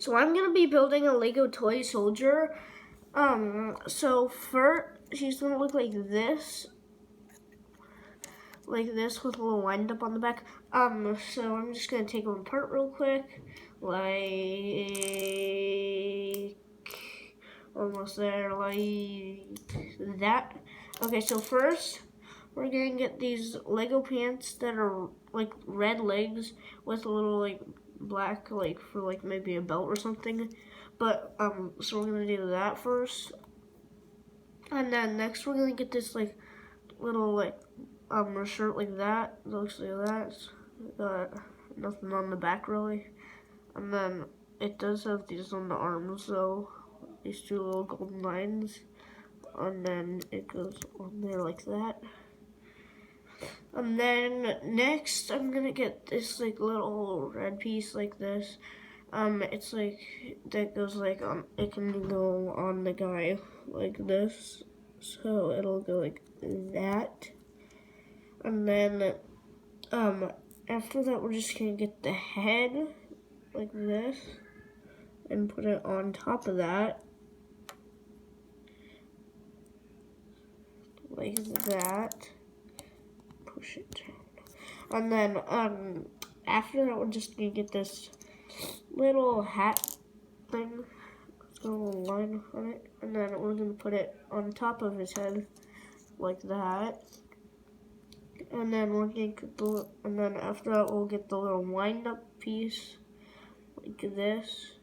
So I'm gonna be building a Lego toy soldier. So first she's gonna look like this with a little wind up on the back. So I'm just gonna take them apart real quick, like almost there, like that. Okay, so first we're gonna get these Lego pants that are like red legs with a little like black, like for like maybe a belt or something. But so we're gonna do that first, and then next we're gonna get this like little like a shirt like that. It looks like that. Nothing on the back really, and then it does have these on the arms though. These two little golden lines, and then it goes on there like that. And then next, I'm gonna get this like little red piece like this. It's like that goes like on. It can go on the guy like this, so it'll go like that. And then after that, we're just gonna get the head like this and put it on top of that, like that. Push it down. And then after that, we're just gonna get this little hat thing. It's got a little line on it, and then we're gonna put it on top of his head like that. And then we're gonna get and then after that, we'll get the little wind up piece like this,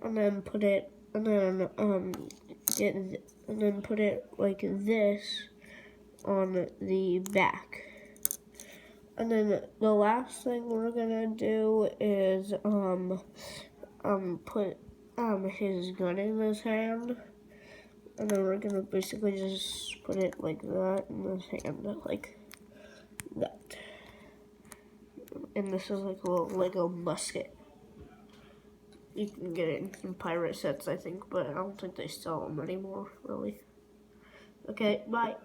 and then put it, and then and then put it like this on the back. And then the last thing we're gonna do is put his gun in his hand, and then we're gonna basically just put it like that in his hand, like that. And this is like a little Lego musket. You can get it in some pirate sets, I think, but I don't think they sell them anymore, really. Okay, bye.